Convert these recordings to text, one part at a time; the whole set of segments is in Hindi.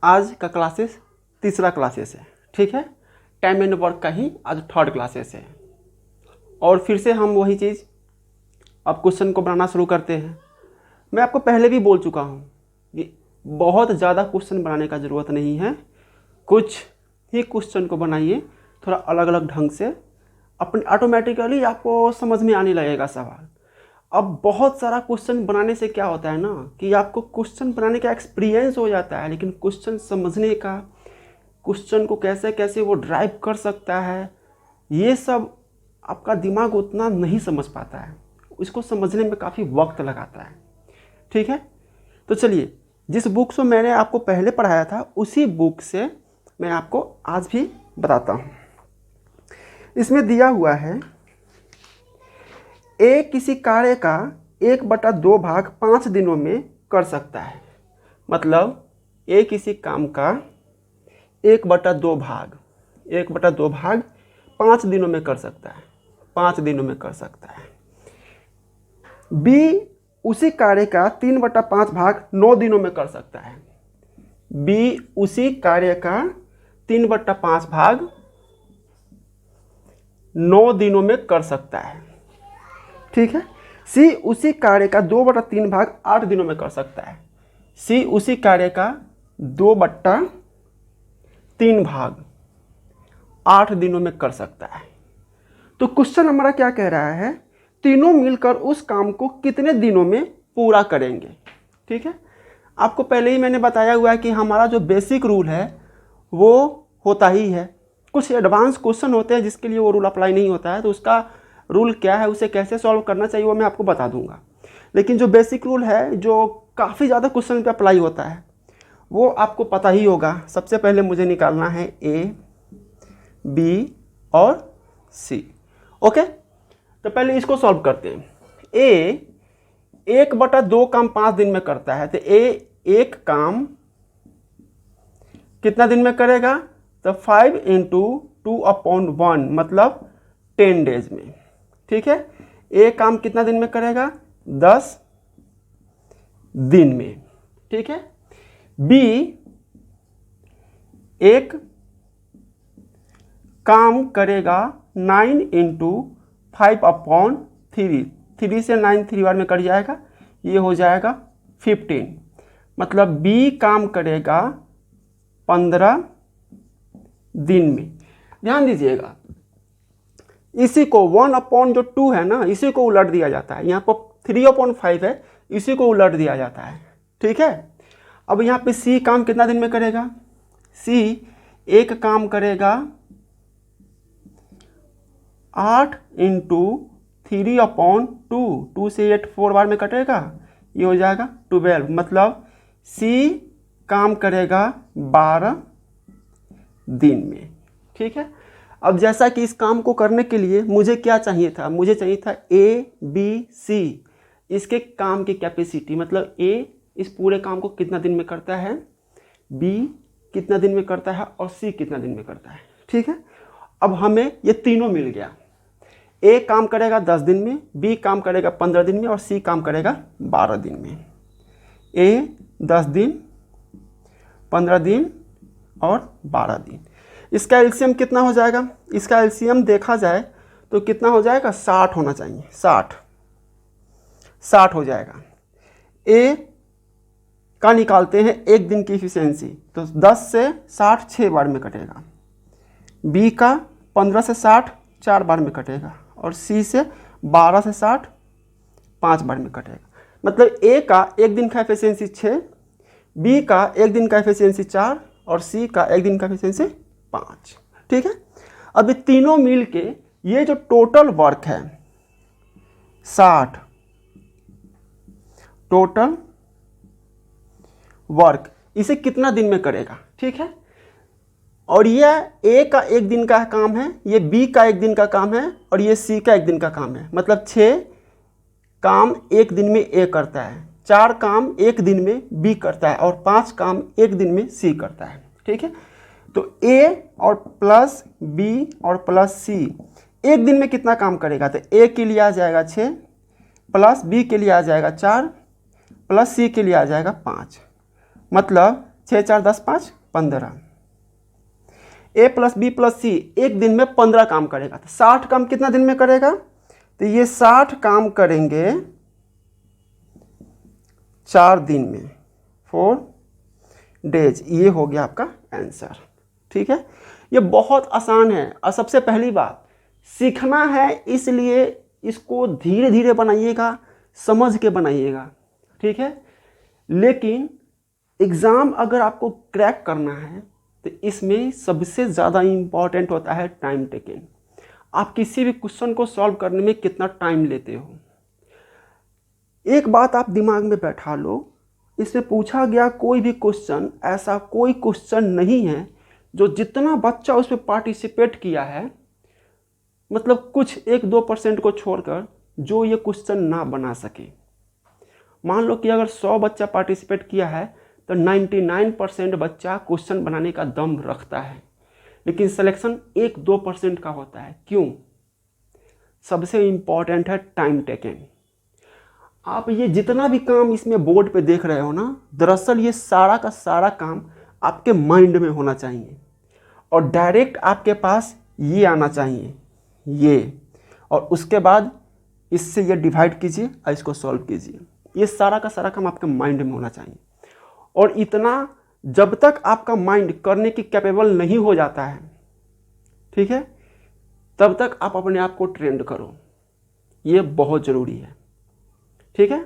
आज का क्लासेस तीसरा क्लासेस है, ठीक है। टाइम एंड वर्क का ही आज थर्ड क्लासेस है। और फिर से हम वही चीज़ अब क्वेश्चन को बनाना शुरू करते हैं। मैं आपको पहले भी बोल चुका हूँ कि बहुत ज़्यादा क्वेश्चन बनाने का ज़रूरत नहीं है, कुछ ही क्वेश्चन को बनाइए थोड़ा अलग अलग ढंग से, अपने ऑटोमेटिकली आपको समझ में आने लगेगा सवाल। अब बहुत सारा क्वेश्चन बनाने से क्या होता है ना कि आपको क्वेश्चन बनाने का एक्सपीरियंस हो जाता है, लेकिन क्वेश्चन समझने का, क्वेश्चन को कैसे कैसे वो ड्राइव कर सकता है, ये सब आपका दिमाग उतना नहीं समझ पाता है, इसको समझने में काफ़ी वक्त लगाता है, ठीक है। तो चलिए, जिस बुक से मैंने आपको पहले पढ़ाया था उसी बुक से मैं आपको आज भी बताता हूँ। इसमें दिया हुआ है ए किसी कार्य का 1/2 भाग 5 दिनों में कर सकता है। मतलब ए किसी काम का 1/2 भाग 5 दिनों में कर सकता है, 5 दिनों में कर सकता है। बी उसी कार्य का 3/5 भाग 9 दिनों में कर सकता है। बी उसी कार्य का 3/5 भाग 9 दिनों में कर सकता है, ठीक है। सी उसी कार्य का 2/3 भाग 8 दिनों में कर सकता है। सी उसी कार्य का 2/3 भाग 8 दिनों में कर सकता है। तो क्वेश्चन हमारा क्या कह रहा है, तीनों मिलकर उस काम को कितने दिनों में पूरा करेंगे, ठीक है। आपको पहले ही मैंने बताया हुआ है कि हमारा जो बेसिक रूल है वो होता ही है। कुछ एडवांस क्वेश्चन होते हैं जिसके लिए वो रूल अप्लाई नहीं होता है, तो उसका रूल क्या है, उसे कैसे सॉल्व करना चाहिए वो मैं आपको बता दूंगा। लेकिन जो बेसिक रूल है जो काफ़ी ज़्यादा क्वेश्चन पे अप्लाई होता है वो आपको पता ही होगा। सबसे पहले मुझे निकालना है ए, बी और सी, ओके। तो पहले इसको सॉल्व करते हैं। ए 1/2 काम 5 दिन में करता है, तो ए एक काम कितना दिन में करेगा, तो 5 × 2/1 मतलब 10 डेज में, ठीक है। ए काम कितना दिन में करेगा, 10 दिन में, ठीक है। बी एक काम करेगा 9 × 5/3, 3 से 9 3 बार में कट जाएगा, ये हो जाएगा 15। मतलब बी काम करेगा 15 दिन में। ध्यान दीजिएगा, इसी को 1/2 है ना, इसी को उलट दिया जाता है। यहाँ पर 3/5 है, इसी को उलट दिया जाता है, ठीक है। अब यहाँ पे सी काम कितना दिन में करेगा, सी एक काम करेगा 8 × 3/2, 2 से 8 4 बार में कटेगा, ये हो जाएगा 12। मतलब सी काम करेगा 12 दिन में, ठीक है। अब जैसा कि इस काम को करने के लिए मुझे क्या चाहिए था, मुझे चाहिए था ए बी सी, इसके काम की कैपेसिटी, मतलब ए इस पूरे काम को कितना दिन में करता है, बी कितना दिन में करता है और सी कितना दिन में करता है, ठीक है। अब हमें ये तीनों मिल गया। ए काम करेगा 10 दिन में, बी काम करेगा 15 दिन में और सी काम करेगा 12 दिन में। ए 10 दिन, 15 दिन और 12 दिन। इसका एलसीएम कितना हो जाएगा, इसका एलसीएम देखा जाए तो कितना हो जाएगा, 60 होना चाहिए, 60 हो जाएगा। ए का निकालते हैं एक दिन की इफिशियंसी, तो 10 से 60 6 बार में कटेगा। बी का 15 से 60 4 बार में कटेगा और सी से 12 से 60 5 बार में कटेगा। मतलब ए का एक दिन का एफिशिएंसी 6, बी का एक दिन का एफिशिएंसी 4 और सी का एक दिन का एफिशिएंसी 5, ठीक है। अब ये तीनों मिल के ये जो टोटल वर्क है 60, टोटल वर्क इसे कितना दिन में करेगा, ठीक है। और ये ए का एक दिन का काम है, ये बी का एक दिन का काम है और ये सी का एक दिन का काम है। मतलब 6 काम एक दिन में ए करता है, 4 काम एक दिन में बी करता है और 5 काम एक दिन में सी करता है, ठीक है। तो ए और प्लस बी और प्लस सी एक दिन में कितना काम करेगा, तो ए के लिए आ जाएगा 6, प्लस बी के लिए आ जाएगा 4, प्लस सी के लिए आ जाएगा 5। मतलब 6 4 10 5 15। ए प्लस बी प्लस सी एक दिन में 15 काम करेगा, तो 60 काम कितना दिन में करेगा? तो ये 60 काम करेंगे 4 दिन में, 4 डेज। ये हो गया आपका आंसर। ठीक है, ये बहुत आसान है। और सबसे पहली बात, सीखना है इसलिए इसको धीरे धीरे बनाइएगा, समझ के बनाइएगा। ठीक है, लेकिन एग्ज़ाम अगर आपको क्रैक करना है तो इसमें सबसे ज़्यादा इम्पॉर्टेंट होता है टाइम टेकिंग। आप किसी भी क्वेश्चन को सॉल्व करने में कितना टाइम लेते हो। एक बात आप दिमाग में बैठा लो, इसमें पूछा गया कोई भी क्वेश्चन, ऐसा कोई क्वेश्चन नहीं है जो जितना बच्चा उसमें पार्टिसिपेट किया है, मतलब कुछ 1-2% को छोड़कर, जो ये क्वेश्चन ना बना सके। मान लो कि अगर 100 बच्चा पार्टिसिपेट किया है तो 99% बच्चा क्वेश्चन बनाने का दम रखता है, लेकिन सिलेक्शन 1-2% का होता है। क्यों? सबसे इम्पॉर्टेंट है टाइम टेकिंग। आप ये जितना भी काम इसमें बोर्ड पे देख रहे हो ना, दरअसल ये सारा का सारा काम आपके माइंड में होना चाहिए और डायरेक्ट आपके पास ये आना चाहिए, ये, और उसके बाद इससे ये डिवाइड कीजिए और इसको सॉल्व कीजिए। ये सारा का सारा काम आपके माइंड में होना चाहिए। और इतना जब तक आपका माइंड करने की कैपेबल नहीं हो जाता है, ठीक है, तब तक आप अपने आप को ट्रेंड करो। ये बहुत ज़रूरी है। ठीक है,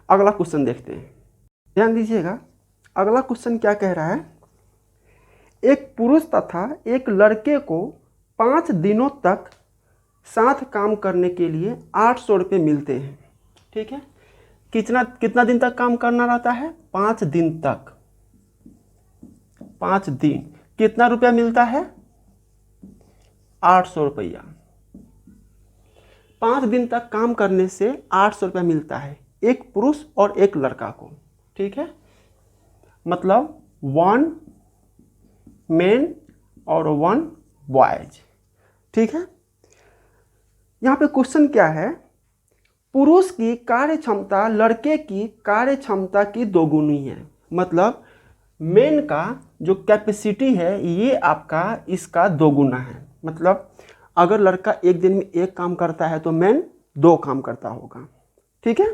अगला क्वेश्चन देखते हैं, ध्यान दीजिएगा। अगला क्वेश्चन क्या कह रहा है? एक पुरुष तथा एक लड़के को 5 दिनों तक साथ काम करने के लिए 800 रुपये मिलते हैं। ठीक है, कितना दिन तक काम करना रहता है? 5 दिन तक। 5 दिन कितना रुपया मिलता है? 800 रुपया। 5 दिन तक काम करने से 800 रुपया मिलता है एक पुरुष और एक लड़का को। ठीक है, मतलब 1 मेन और 1 बॉयज। ठीक है, यहाँ पे क्वेश्चन क्या है? पुरुष की कार्य क्षमता लड़के की कार्य क्षमता की दोगुनी है। मतलब मेन का जो कैपेसिटी है ये आपका इसका दोगुना है। मतलब अगर लड़का एक दिन में 1 काम करता है तो मेन 2 काम करता होगा। ठीक है,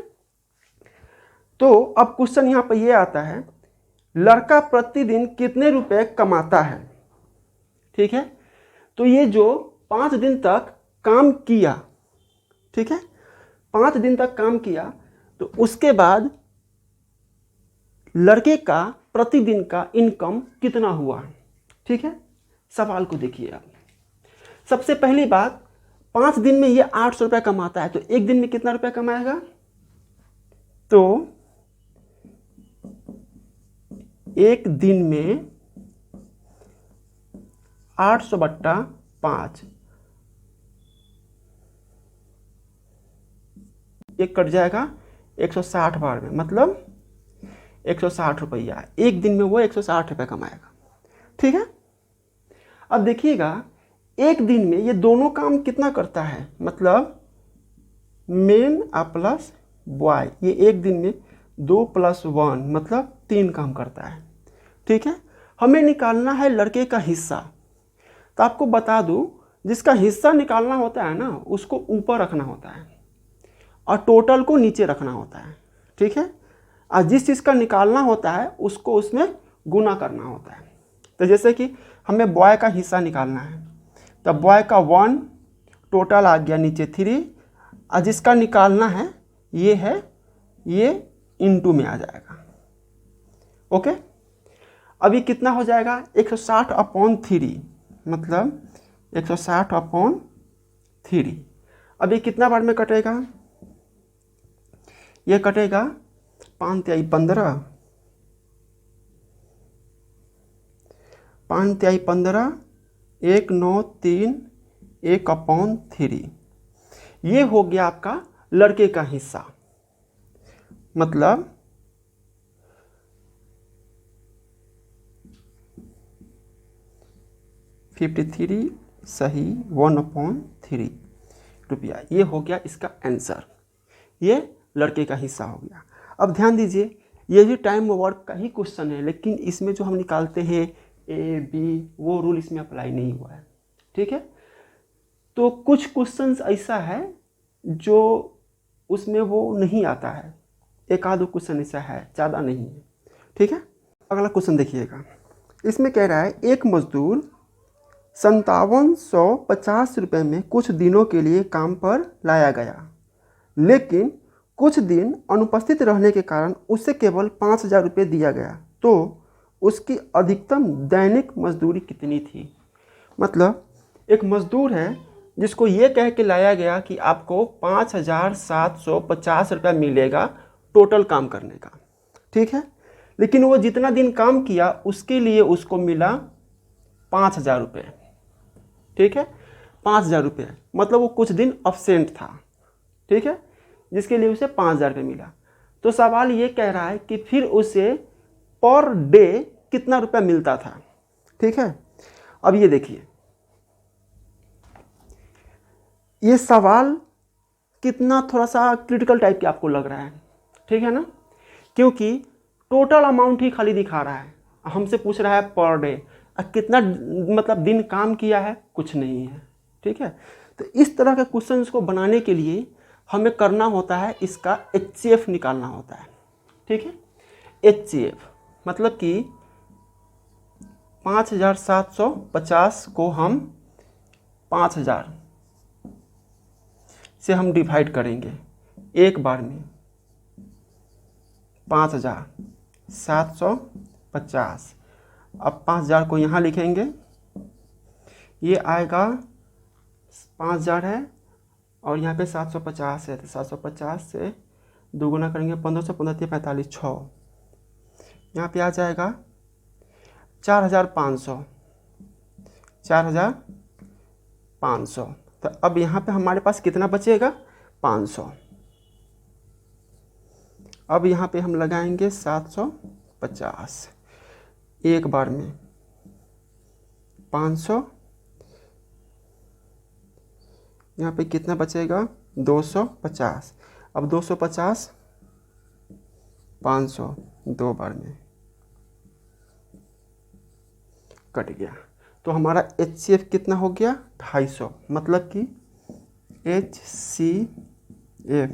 तो अब क्वेश्चन यहाँ पर ये आता है, लड़का प्रतिदिन कितने रुपए कमाता है? ठीक है, तो ये जो 5 दिन तक काम किया, ठीक है, 5 दिन तक काम किया, तो उसके बाद लड़के का प्रतिदिन का इनकम कितना हुआ? ठीक है, सवाल को देखिए आप। सबसे पहली बात, 5 दिन में ये 800 रुपया कमाता है, तो एक दिन में कितना रुपया कमाएगा? तो एक दिन में 800/5, ये कट जाएगा 160 बार में, मतलब 160 रुपया। एक दिन में वो 160 रुपया कमाएगा। ठीक है, अब देखिएगा एक दिन में ये दोनों काम कितना करता है? मतलब मेन प्लस बॉय, ये एक दिन में 2 + 1 मतलब 3 काम करता है। ठीक है, हमें निकालना है लड़के का हिस्सा। तो आपको बता दूं, जिसका हिस्सा निकालना होता है ना, उसको ऊपर रखना होता है और टोटल को नीचे रखना होता है। ठीक है, और जिस चीज़ का निकालना होता है उसको उसमें गुना करना होता है। तो जैसे कि हमें बॉय का हिस्सा निकालना है, तो बॉय का 1 टोटल आ गया नीचे 3, और जिसका निकालना है ये है, ये इनटू में आ जाएगा। ओके, अभी कितना हो जाएगा? 160/3, मतलब 160/3। अभी कितना बार में कटेगा? ये कटेगा 5 × 15, 5 × 15, 193, 1/3। ये हो गया आपका लड़के का हिस्सा। मतलब $53 सही 1/3 रुपया। ये हो गया इसका आंसर, ये लड़के का हिस्सा हो गया। अब ध्यान दीजिए, ये भी टाइम वर्क का ही क्वेश्चन है, लेकिन इसमें जो हम निकालते हैं ए बी, वो रूल इसमें अप्लाई नहीं हुआ है। ठीक है, तो कुछ क्वेश्चंस ऐसा है जो उसमें वो नहीं आता है, एक आध क्वेश्चन ऐसा है, ज़्यादा नहीं है। ठीक है, अगला क्वेश्चन देखिएगा। इसमें कह रहा है एक मजदूर 5750 रुपये में कुछ दिनों के लिए काम पर लाया गया, लेकिन कुछ दिन अनुपस्थित रहने के कारण उसे केवल 5000 रुपये दिया गया, तो उसकी अधिकतम दैनिक मजदूरी कितनी थी। मतलब एक मजदूर है जिसको ये कह के लाया गया कि आपको 5750 रुपया मिलेगा टोटल काम करने का। ठीक है, लेकिन वो जितना दिन काम किया उसके लिए उसको मिला 5000 रुपये। ठीक है, 5000 रुपये, मतलब वो कुछ दिन अब्सेंट था। ठीक है, जिसके लिए उसे 5000 रुपये मिला। तो सवाल ये कह रहा है कि फिर उसे पर डे कितना रुपया मिलता था। ठीक है, अब ये देखिए, ये सवाल कितना थोड़ा सा क्रिटिकल टाइप के आपको लग रहा है। ठीक है ना, क्योंकि टोटल अमाउंट ही खाली दिखा रहा है, हमसे पूछ रहा है पर डे, कितना मतलब दिन काम किया है, कुछ नहीं है। ठीक है, तो इस तरह के क्वेश्चंस को बनाने के लिए हमें करना होता है, इसका HCF निकालना होता है। ठीक है, HCF मतलब कि 5750 को हम 5000 से हम डिवाइड करेंगे एक बार में। 5750, अब 5000 को यहाँ लिखेंगे, ये आएगा 5000 है और यहाँ पे 750 है, तो 750 से दोगुना करेंगे 1500, 15 45, 6, यहाँ पे आ जाएगा 4500, 4500। तो अब यहाँ पे हमारे पास कितना बचेगा, 500। अब यहाँ पे हम लगाएंगे 750 एक बार में, 500, यहाँ पे कितना बचेगा, 250। अब 250, 500 दो बार में कट गया, तो हमारा HCF कितना हो गया, 250। मतलब कि HCF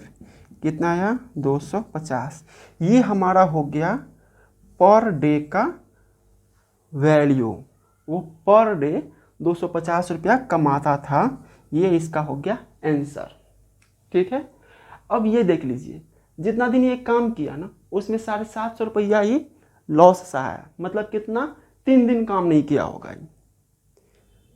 कितना आया, 250। ये हमारा हो गया पर डे का वैल्यू। वो पर डे 250 रुपया कमाता था, ये इसका हो गया आंसर। ठीक है, अब ये देख लीजिए, जितना दिन ये काम किया ना, उसमें 750 रुपया ही लॉस सहा है। मतलब कितना, 3 दिन काम नहीं किया होगा।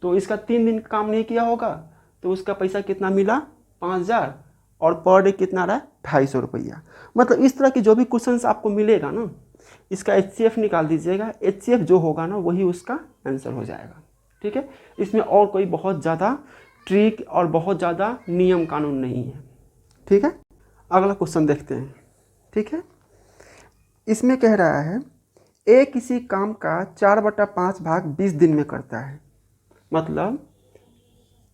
तो इसका 3 दिन काम नहीं किया होगा, तो उसका पैसा कितना मिला, 5000, और पर डे कितना रहा, 250 रुपया। मतलब इस तरह की जो भी क्वेश्चंस आपको मिलेगा ना, इसका HCF निकाल दीजिएगा। HCF जो होगा ना, वही उसका आंसर हो जाएगा। ठीक है, इसमें और कोई बहुत ज़्यादा ट्रिक और बहुत ज़्यादा नियम कानून नहीं है। ठीक है, अगला क्वेश्चन देखते हैं। ठीक है, इसमें कह रहा है ए किसी काम का 4/5 भाग 20 दिन में करता है। मतलब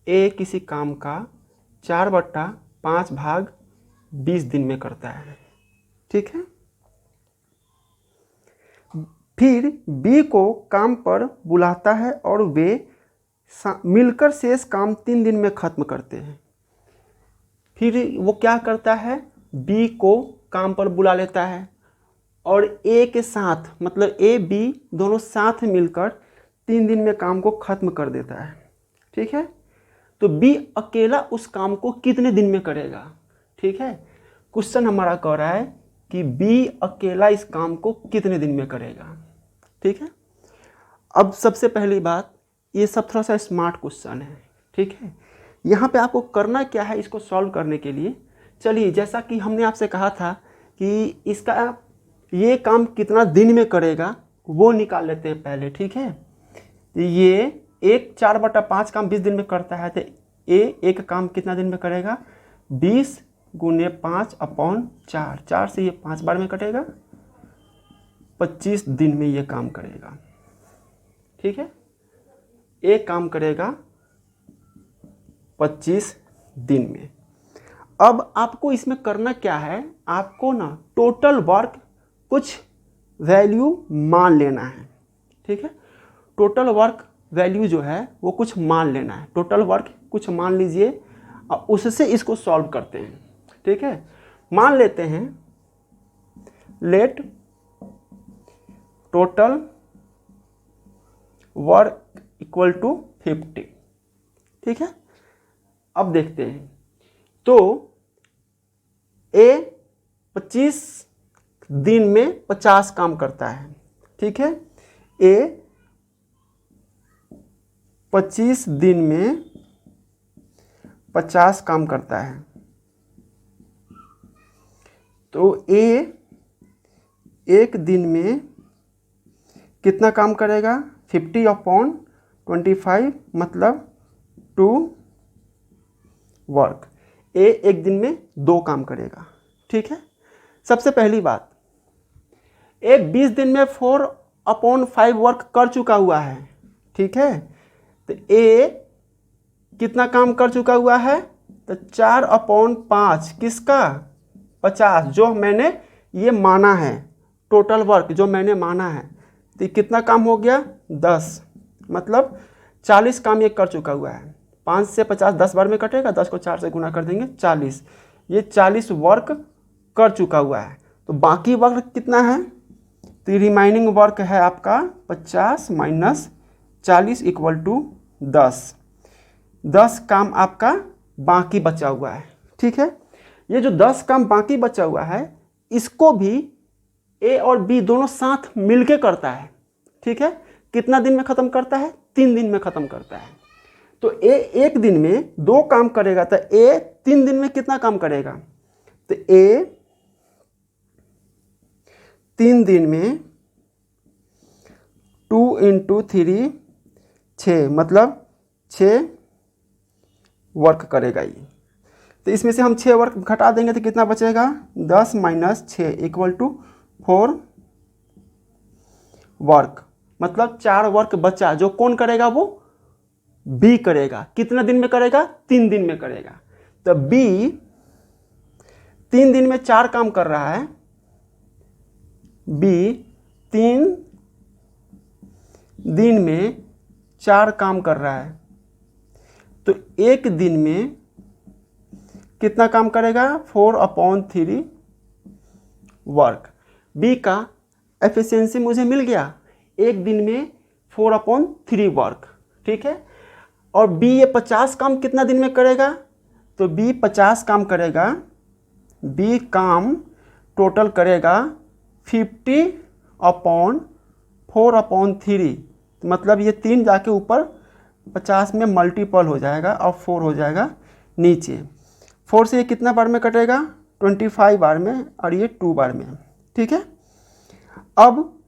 ए किसी काम का 4/5 भाग 20 दिन में करता है। ठीक है, फिर बी को काम पर बुलाता है और वे मिलकर शेष काम 3 दिन में खत्म करते हैं। फिर वो क्या करता है, बी को काम पर बुला लेता है और ए के साथ, मतलब ए बी दोनों साथ मिलकर 3 दिन में काम को खत्म कर देता है। ठीक है, तो बी अकेला उस काम को कितने दिन में करेगा। ठीक है, क्वेश्चन हमारा कह रहा है कि बी अकेला इस काम को कितने दिन में करेगा। ठीक है, अब सबसे पहली बात, ये सब थोड़ा सा स्मार्ट क्वेश्चन है। ठीक है, यहाँ पे आपको करना क्या है, इसको सॉल्व करने के लिए, चलिए जैसा कि हमने आपसे कहा था कि इसका ये काम कितना दिन में करेगा वो निकाल लेते हैं पहले। ठीक है, ये एक 4/5 काम 20 दिन में करता है, तो एक काम कितना दिन में करेगा, 20 × 5/4, 4 से ये 5 बार में कटेगा, 25 दिन में ये काम करेगा। ठीक है, एक काम करेगा 25 दिन में। अब आपको इसमें करना क्या है, आपको ना टोटल वर्क कुछ वैल्यू मान लेना है, ठीक है। टोटल वर्क वैल्यू जो है वो कुछ मान लेना है, टोटल वर्क कुछ मान लीजिए और उससे इसको सॉल्व करते हैं, ठीक है। मान लेते हैं let total work equal to 50, ठीक है। अब देखते हैं, तो ए 25 दिन में 50 काम करता है, ठीक है। ए 25 दिन में 50 काम करता है, तो ए एक दिन में कितना काम करेगा, 50/25 मतलब 2 वर्क। ए एक दिन में 2 काम करेगा, ठीक है। सबसे पहली बात, ए 20 दिन में 4/5 वर्क कर चुका हुआ है, ठीक है। तो ए कितना काम कर चुका हुआ है, तो 4/5 किसका, 50, जो मैंने ये माना है, टोटल वर्क जो मैंने माना है। तो कितना काम हो गया, 10, मतलब 40 काम ये कर चुका हुआ है। 5 से 50 10 बार में कटेगा, 10 को 4 से गुना कर देंगे 40, ये 40 वर्क कर चुका हुआ है। तो बाकी वर्क कितना है, तो रिमाइनिंग वर्क है आपका 50 माइनस 40 इक्वल टू 10। 10 काम आपका बाकी बचा हुआ है, ठीक है। ये जो 10 काम बाकी बचा हुआ है, इसको भी ए और बी दोनों साथ मिलके करता है, ठीक है। कितना दिन में ख़त्म करता है, 3 दिन में ख़त्म करता है। तो ए एक दिन में 2 काम करेगा, तो ए 3 दिन में कितना काम करेगा, तो ए 3 दिन में 2 × 3 6, मतलब 6 वर्क करेगा ये। तो इसमें से हम 6 वर्क घटा देंगे तो कितना बचेगा, 10 माइनस 6 इक्वल टू 4 वर्क, मतलब 4 वर्क बचा, जो कौन करेगा, वो बी करेगा। कितना दिन में करेगा, 3 दिन में करेगा। तो बी 3 दिन में 4 काम कर रहा है, बी 3 दिन में 4 काम कर रहा है, तो एक दिन में कितना काम करेगा, 4/3 वर्क। बी का एफिशिएंसी मुझे मिल गया, एक दिन में 4/3 वर्क, ठीक है। और बी ये 50 काम कितना दिन में करेगा, तो बी 50 काम करेगा, बी काम टोटल करेगा 50/4/3, मतलब ये 3 जाके ऊपर 50 में मल्टीपल हो जाएगा और 4 हो जाएगा नीचे। 4 से ये कितना बार में कटेगा, 25 बार में, और ये 2 बार में, ठीक है। अब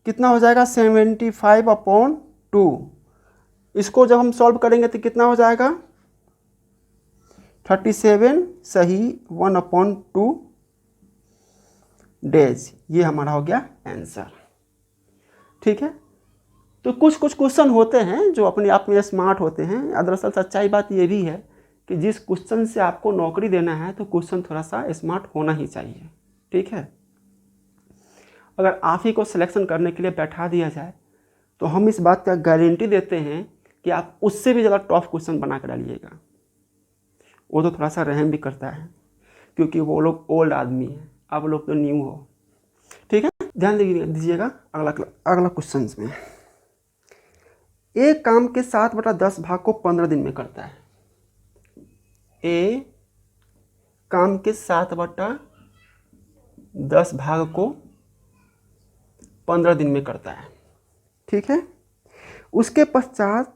कितना हो जाएगा, 75/2। इसको जब हम सॉल्व करेंगे तो कितना हो जाएगा, 37 सही 1/2 डेज। ये हमारा हो गया आंसर, ठीक है। तो कुछ कुछ क्वेश्चन होते हैं जो अपने आप में स्मार्ट होते हैं। दरअसल सच्चाई बात ये भी है कि जिस क्वेश्चन से आपको नौकरी देना है तो क्वेश्चन थोड़ा सा स्मार्ट होना ही चाहिए, ठीक है। अगर आप ही को सिलेक्शन करने के लिए बैठा दिया जाए तो हम इस बात का गारंटी देते हैं कि आप उससे भी ज़्यादा टफ क्वेश्चन बना कर डालिएगा। वो तो थोड़ा सा रहम भी करता है, क्योंकि वो लोग ओल्ड आदमी हैं, आप लोग तो न्यू हो, ठीक है। ध्यान दीजिएगा अगला क्वेश्चन में। एक काम के 7/10 भाग को 15 दिन में करता है। ए काम के 7/10 भाग को 15 दिन में करता है, ठीक है। उसके पश्चात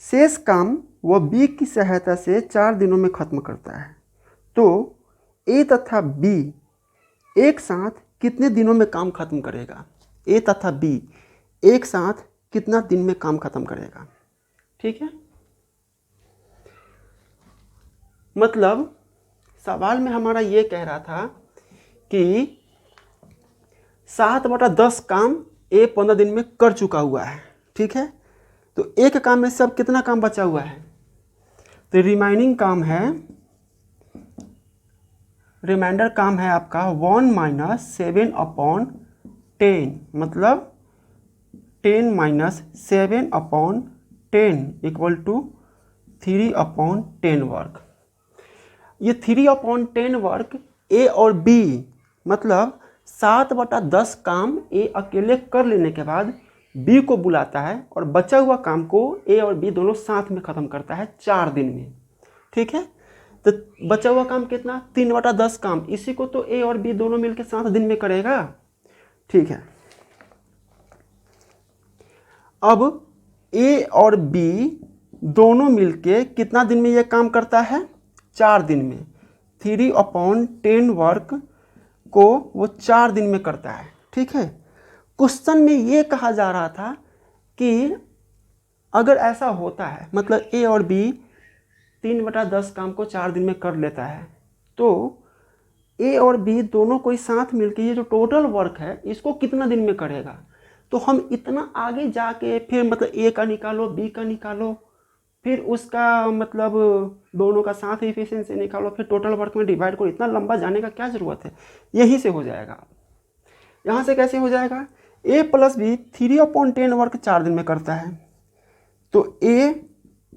शेष काम वह बी की सहायता से 4 दिनों में खत्म करता है। तो ए तथा बी एक साथ कितने दिनों में काम खत्म करेगा, ए तथा बी एक साथ कितना दिन में काम खत्म करेगा, ठीक है। मतलब सवाल में हमारा ये कह रहा था कि 7/10 काम ए 15 दिन में कर चुका हुआ है, ठीक है। तो एक काम में सब कितना काम बचा हुआ है, तो रिमाइंडर काम है आपका 1 - 7/10 10 मतलब 10 माइनस 7/10 इक्वल टू 3/10 वर्ग। ये 3/10 वर्ग ए और बी मतलब 7/10 काम ए अकेले कर लेने के बाद बी को बुलाता है और बचा हुआ काम को ए और बी दोनों साथ में ख़त्म करता है 4 दिन में। ठीक है, तो बचा हुआ काम कितना, 3/10 काम, इसी को तो ए और बी दोनों मिलकर 7 दिन में करेगा। ठीक है, अब ए और बी दोनों मिलके कितना दिन में ये काम करता है, 4 दिन में। 3/10 वर्ग को वो 4 दिन में करता है। ठीक है, क्वेश्चन में ये कहा जा रहा था कि अगर ऐसा होता है मतलब ए और बी 3/10 काम को 4 दिन में कर लेता है, तो ए और बी दोनों कोई साथ मिलकर ये जो टोटल वर्क है इसको कितना दिन में करेगा। तो हम इतना आगे जाके फिर मतलब ए का निकालो, बी का निकालो, फिर उसका मतलब दोनों का साथ एफिशिएंसी निकालो, फिर टोटल वर्क में डिवाइड करो, इतना लंबा जाने का क्या ज़रूरत है, यहीं से हो जाएगा। यहाँ से कैसे हो जाएगा, ए प्लस बी 3/10 वर्क 4 दिन में करता है, तो ए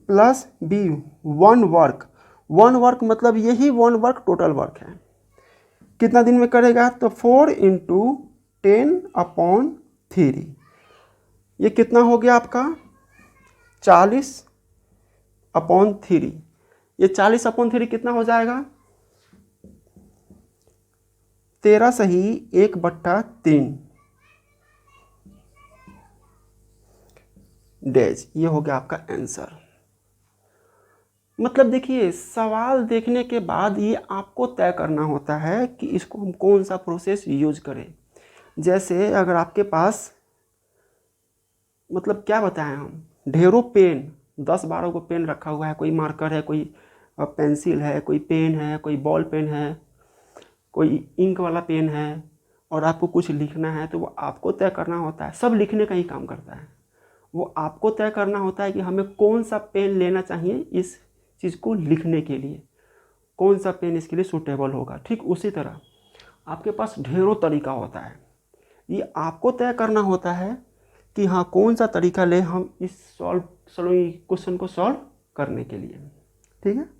प्लस बी 1 वर्क, 1 वर्क मतलब यही 1 वर्क टोटल वर्क है, कितना दिन में करेगा, तो 4 × 10/3, ये कितना हो गया आपका 40/3। ये 40/3 कितना हो जाएगा, 13 सही 1/3 डेज। ये हो गया आपका आंसर। मतलब देखिए, सवाल देखने के बाद ये आपको तय करना होता है कि इसको हम कौन सा प्रोसेस यूज करें। जैसे अगर आपके पास मतलब क्या बताएं हम, ढेरों पेन 10-12 को पेन रखा हुआ है, कोई मार्कर है, कोई पेंसिल है, कोई पेन है, कोई बॉल पेन है, कोई इंक वाला पेन है, और आपको कुछ लिखना है, तो वो आपको तय करना होता है। सब लिखने का ही काम करता है, वो आपको तय करना होता है कि हमें कौन सा पेन लेना चाहिए इस चीज़ को लिखने के लिए, कौन सा पेन इसके लिए सूटेबल होगा। ठीक उसी तरह आपके पास ढेरों तरीका होता है, ये आपको तय करना होता है कि हाँ कौन सा तरीका ले हम इस क्वेश्चन को सॉल्व करने के लिए। ठीक है।